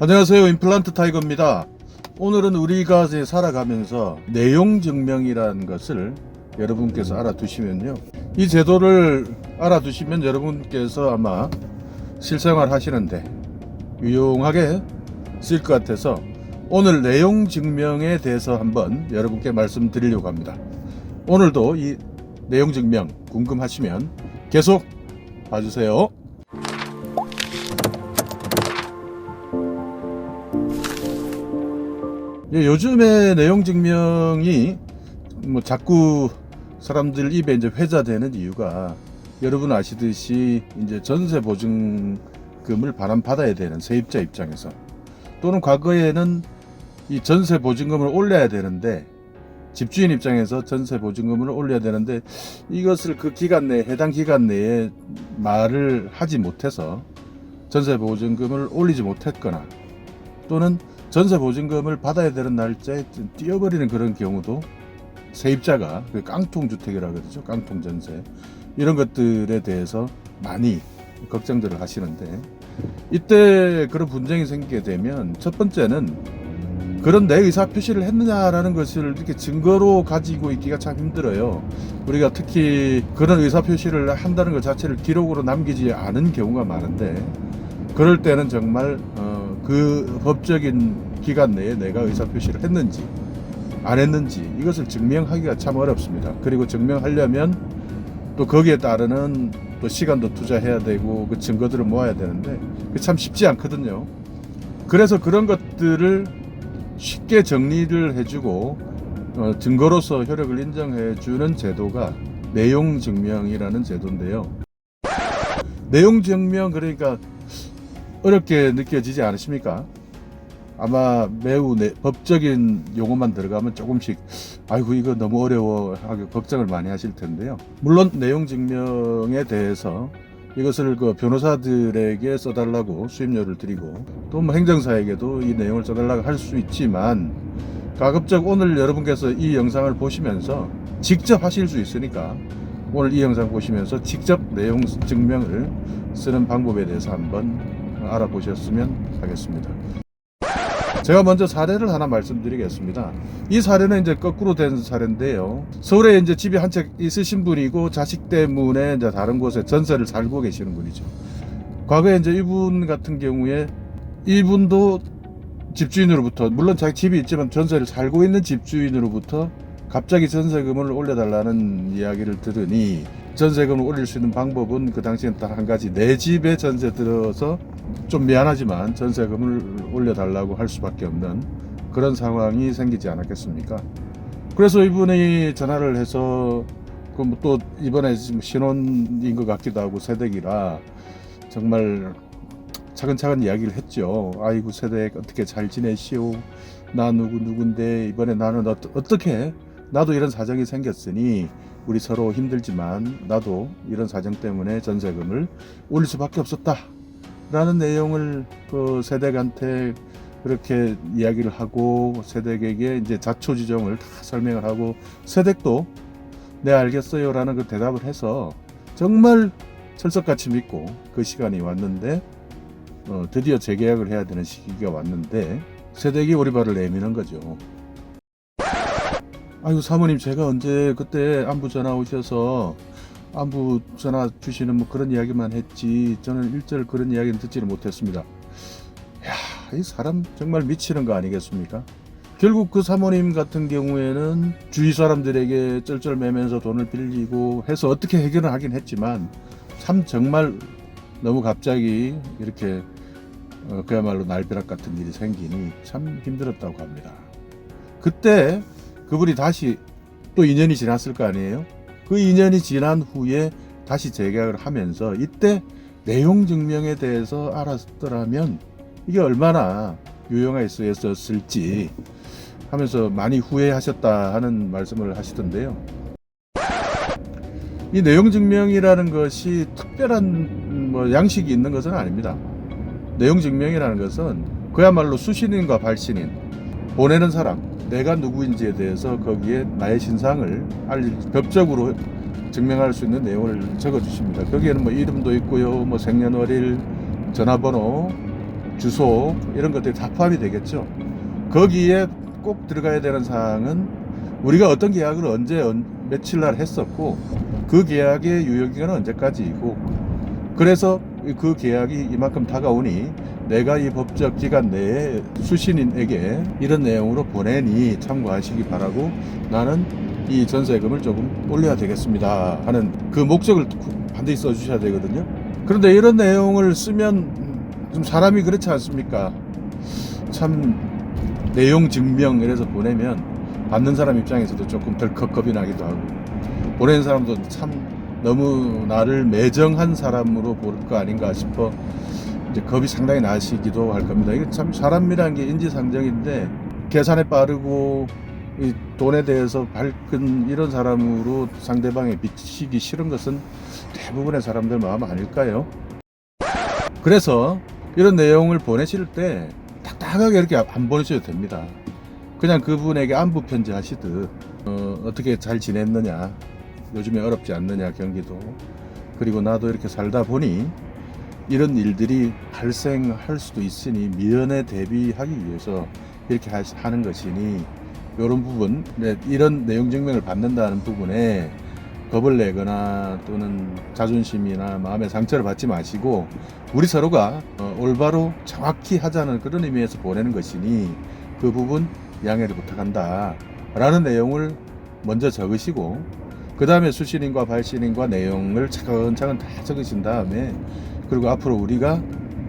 안녕하세요. 임플란트 타이거입니다. 오늘은 우리가 이제 살아가면서 내용 증명이라는 것을 여러분께서 알아두시면요, 이 제도를 알아두시면 여러분께서 아마 실생활 하시는데 유용하게 쓸 것 같아서 오늘 내용 증명에 대해서 한번 여러분께 말씀드리려고 합니다. 오늘도 이 내용 증명 궁금하시면 계속 봐주세요. 요즘에 내용 증명이 자꾸 사람들 입에 이제 회자되는 이유가, 여러분 아시듯이 이제 전세 보증금을 받아야 되는 세입자 입장에서, 또는 과거에는 이 전세 보증금을 올려야 되는데, 집주인 입장에서 전세 보증금을 올려야 되는데 이것을 그 기간 내에, 해당 기간 내에 말을 하지 못해서 전세 보증금을 올리지 못했거나, 또는 전세 보증금을 받아야 되는 날짜에 뛰어버리는 그런 경우도 세입자가, 깡통주택이라고 그러죠. 깡통전세, 이런 것들에 대해서 많이 걱정들을 하시는데, 이때 그런 분쟁이 생기게 되면 첫 번째는 그런 내 의사 표시를 했느냐라는 것을 이렇게 증거로 가지고 있기가 참 힘들어요. 우리가 특히 그런 의사 표시를 한다는 것 자체를 기록으로 남기지 않은 경우가 많은데, 그럴 때는 정말 그 법적인 기간 내에 내가 의사 표시를 했는지 안 했는지 이것을 증명하기가 참 어렵습니다. 그리고 증명하려면 또 거기에 따르는 또 시간도 투자해야 되고 그 증거들을 모아야 되는데 그게 참 쉽지 않거든요. 그래서 그런 것들을 쉽게 정리를 해주고 증거로서 효력을 인정해주는 제도가 내용 증명이라는 제도인데요. 내용 증명, 그러니까 어렵게 느껴지지 않으십니까? 아마 매우 법적인 용어만 들어가면 조금씩 아이고 이거 너무 어려워 하고 걱정을 많이 하실 텐데요. 물론 내용 증명에 대해서 이것을 그 변호사들에게 써달라고 수임료를 드리고, 또 뭐 행정사에게도 이 내용을 써달라고 할 수 있지만, 가급적 오늘 여러분께서 이 영상을 보시면서 직접 하실 수 있으니까 오늘 이 영상 보시면서 직접 내용 증명을 쓰는 방법에 대해서 한번 알아보셨으면 하겠습니다. 제가 먼저 사례를 하나 말씀드리겠습니다. 이 사례는 이제 거꾸로 된 사례인데요. 서울에 이제 집이 한 채 있으신 분이고 자식 때문에 이제 다른 곳에 전세를 살고 계시는 분이죠. 과거에 이제 이분 같은 경우에 이분도 집주인으로부터, 물론 자기 집이 있지만 전세를 살고 있는 집주인으로부터 갑자기 전세금을 올려달라는 이야기를 들으니, 전세금을 올릴 수 있는 방법은 그 당시엔 딱 한 가지, 내 집에 전세 들어서 좀 미안하지만 전세금을 올려달라고 할 수밖에 없는 그런 상황이 생기지 않았겠습니까? 그래서 이분이 전화를 해서 또 이번에 신혼인 것 같기도 하고 세댁이라 정말 차근차근 이야기를 했죠. 아이고 세댁 어떻게 잘 지내시오? 나 누군데 이번에 나는 어떻게, 나도 이런 사정이 생겼으니 우리 서로 힘들지만 나도 이런 사정 때문에 전세금을 올릴 수밖에 없었다 라는 내용을 그 세댁한테 그렇게 이야기를 하고, 세댁에게 이제 자초지종을 다 설명을 하고, 세댁도 네 알겠어요 라는 그 대답을 해서 정말 철석같이 믿고 그 시간이 왔는데, 드디어 재계약을 해야 되는 시기가 왔는데 세댁이 오리발을 내미는 거죠. 아유 사모님, 제가 언제 그때 안부 전화 오셔서 안부 전화 주시는 뭐 그런 이야기만 했지 저는 일절 그런 이야기는 듣지를 못했습니다. 야, 이 사람 정말 미치는 거 아니겠습니까? 결국 그 사모님 같은 경우에는 주위 사람들에게 쩔쩔매면서 돈을 빌리고 해서 어떻게 해결을 하긴 했지만, 참 정말 너무 갑자기 이렇게 그야말로 날벼락 같은 일이 생기니 참 힘들었다고 합니다. 그때 그분이 다시 또 2년이 지났을 거 아니에요? 그 2년이 지난 후에 다시 재계약을 하면서 이때 내용 증명에 대해서 알았더라면 이게 얼마나 유용했었을지 하면서 많이 후회하셨다 하는 말씀을 하시던데요. 이 내용 증명이라는 것이 특별한 양식이 있는 것은 아닙니다. 내용 증명이라는 것은 그야말로 수신인과 발신인, 보내는 사람, 내가 누구인지에 대해서 거기에 나의 신상을 법적으로 증명할 수 있는 내용을 적어 주십니다. 거기에는 뭐 이름도 있고요, 뭐 생년월일, 전화번호, 주소 이런 것들이 다 포함이 되겠죠. 거기에 꼭 들어가야 되는 사항은 우리가 어떤 계약을 언제 며칠 날 했었고 그 계약의 유효기간은 언제까지이고, 그래서 그 계약이 이만큼 다가오니 내가 이 법적 기간 내에 수신인에게 이런 내용으로 보내니 참고하시기 바라고, 나는 이 전세금을 조금 올려야 되겠습니다 하는 그 목적을 반드시 써주셔야 되거든요. 그런데 이런 내용을 쓰면 좀 사람이 그렇지 않습니까? 참 내용 증명 이래서 보내면 받는 사람 입장에서도 조금 덜컥 겁이 나기도 하고, 보내는 사람도 참 너무 나를 매정한 사람으로 볼 거 아닌가 싶어 이제 겁이 상당히 나시기도 할 겁니다. 이게 참 사람이라는 게 인지상정인데, 계산에 빠르고 이 돈에 대해서 밝은 이런 사람으로 상대방에 비치기 싫은 것은 대부분의 사람들 마음 아닐까요? 그래서 이런 내용을 보내실 때 딱딱하게 이렇게 안 보내셔도 됩니다. 그냥 그분에게 안부 편지 하시듯 어떻게 잘 지냈느냐, 요즘에 어렵지 않느냐 경기도, 그리고 나도 이렇게 살다 보니 이런 일들이 발생할 수도 있으니 미연에 대비하기 위해서 이렇게 하는 것이니, 이런 부분, 이런 내용 증명을 받는다는 부분에 겁을 내거나 또는 자존심이나 마음의 상처를 받지 마시고 우리 서로가 올바로 정확히 하자는 그런 의미에서 보내는 것이니 그 부분 양해를 부탁한다 라는 내용을 먼저 적으시고, 그 다음에 수신인과 발신인과 내용을 차근차근 다 적으신 다음에, 그리고 앞으로 우리가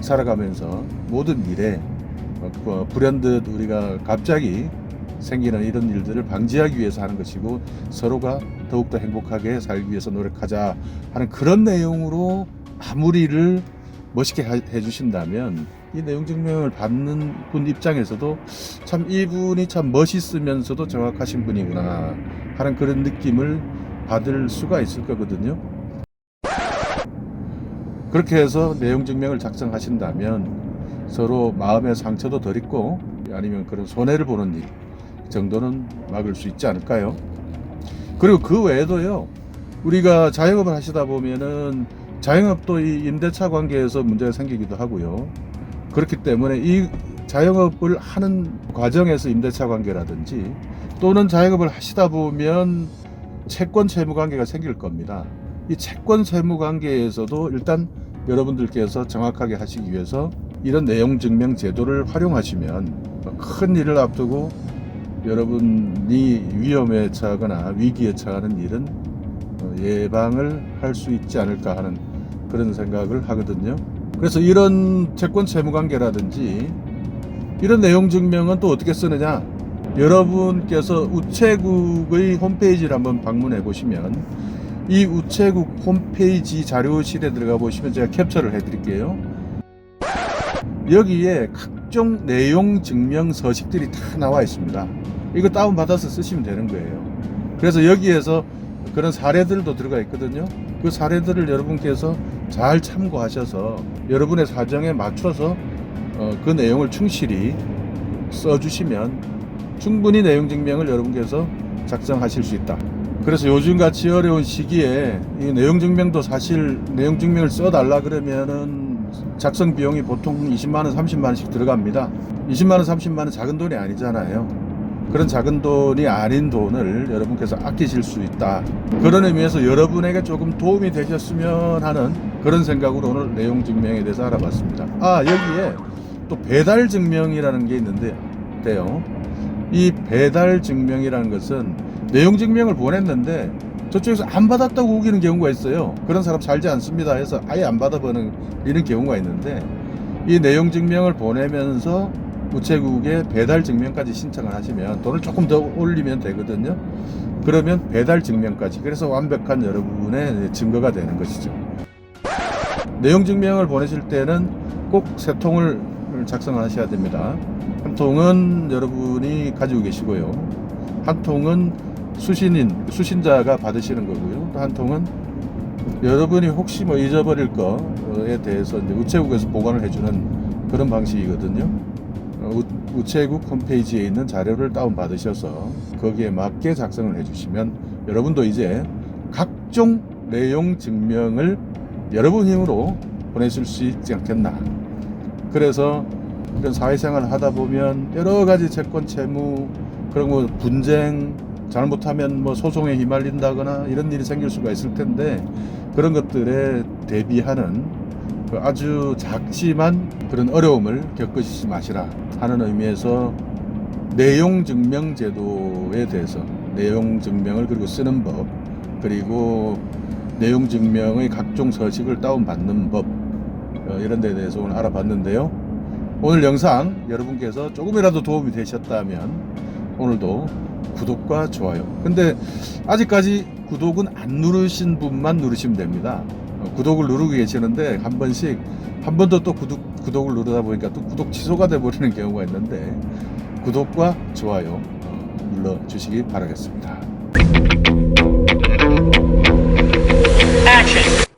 살아가면서 모든 일에 불현듯 우리가 갑자기 생기는 이런 일들을 방지하기 위해서 하는 것이고, 서로가 더욱더 행복하게 살기 위해서 노력하자 하는 그런 내용으로 마무리를 멋있게 해주신다면, 이 내용 증명을 받는 분 입장에서도 참 이분이 참 멋있으면서도 정확하신 분이구나 하는 그런 느낌을 받을 수가 있을 거거든요. 그렇게 해서 내용 증명을 작성하신다면 서로 마음의 상처도 덜 있고, 아니면 그런 손해를 보는 일 정도는 막을 수 있지 않을까요? 그리고 그 외에도요, 우리가 자영업을 하시다 보면은 자영업도 이 임대차 관계에서 문제가 생기기도 하고요. 그렇기 때문에 이 자영업을 하는 과정에서 임대차 관계라든지, 또는 자영업을 하시다 보면 채권 채무 관계가 생길 겁니다. 이 채권 채무 관계에서도 일단 여러분들께서 정확하게 하시기 위해서 이런 내용 증명 제도를 활용하시면 큰 일을 앞두고 여러분이 위험에 처하거나 위기에 처하는 일은 예방을 할 수 있지 않을까 하는 그런 생각을 하거든요. 그래서 이런 채권 채무 관계라든지 이런 내용 증명은 또 어떻게 쓰느냐, 여러분께서 우체국의 홈페이지를 한번 방문해 보시면, 이 우체국 홈페이지 자료실에 들어가 보시면 제가 캡처를 해 드릴게요. 여기에 각종 내용 증명 서식들이 다 나와 있습니다. 이거 다운 받아서 쓰시면 되는 거예요. 그래서 여기에서 그런 사례들도 들어가 있거든요. 그 사례들을 여러분께서 잘 참고하셔서 여러분의 사정에 맞춰서 그 내용을 충실히 써주시면 충분히 내용 증명을 여러분께서 작성하실 수 있다. 그래서 요즘같이 어려운 시기에 이 내용 증명도, 사실 내용 증명을 써달라 그러면은 작성 비용이 보통 20만원 30만원씩 들어갑니다. 20만원 30만원 작은 돈이 아니잖아요. 그런 작은 돈이 아닌 돈을 여러분께서 아끼실 수 있다. 그런 의미에서 여러분에게 조금 도움이 되셨으면 하는 그런 생각으로 오늘 내용 증명에 대해서 알아봤습니다. 여기에 또 배달 증명이라는 게 있는데요. 이 배달 증명이라는 것은 내용 증명을 보냈는데 저쪽에서 안 받았다고 우기는 경우가 있어요. 그런 사람 살지 않습니다 해서 아예 안 받아버리는 경우가 있는데, 이 내용 증명을 보내면서 우체국에 배달 증명까지 신청을 하시면 돈을 조금 더 올리면 되거든요. 그러면 배달 증명까지, 그래서 완벽한 여러분의 증거가 되는 것이죠. 내용 증명을 보내실 때는 꼭 세 통을 작성하셔야 됩니다. 한 통은 여러분이 가지고 계시고요, 한 통은 수신자가 받으시는 거고요, 또 한 통은 여러분이 혹시 뭐 잊어버릴 거에 대해서 이제 우체국에서 보관을 해주는 그런 방식이거든요. 우체국 홈페이지에 있는 자료를 다운 받으셔서 거기에 맞게 작성을 해주시면 여러분도 이제 각종 내용 증명을 여러분 힘으로 보내실 수 있지 않겠나. 그래서 이런 사회생활을 하다 보면 여러 가지 채권 채무 그리고 뭐 분쟁 잘못하면 뭐 소송에 휘말린다거나 이런 일이 생길 수가 있을 텐데 그런 것들에 대비하는 그 아주 작지만 그런 어려움을 겪으시지 마시라 하는 의미에서 내용증명 제도에 대해서 내용증명을 그리고 쓰는 법 그리고 내용증명의 각종 서식을 다운받는 법 이런 데에 대해서 오늘 알아봤는데요. 오늘 영상 여러분께서 조금이라도 도움이 되셨다면 오늘도 구독과 좋아요. 근데 아직까지 구독은 안 누르신 분만 누르시면 됩니다. 구독을 누르고 계시는데 한 번도 또 구독을 누르다 보니까 또 구독 취소가 돼버리는 경우가 있는데 구독과 좋아요 눌러주시기 바라겠습니다. Action!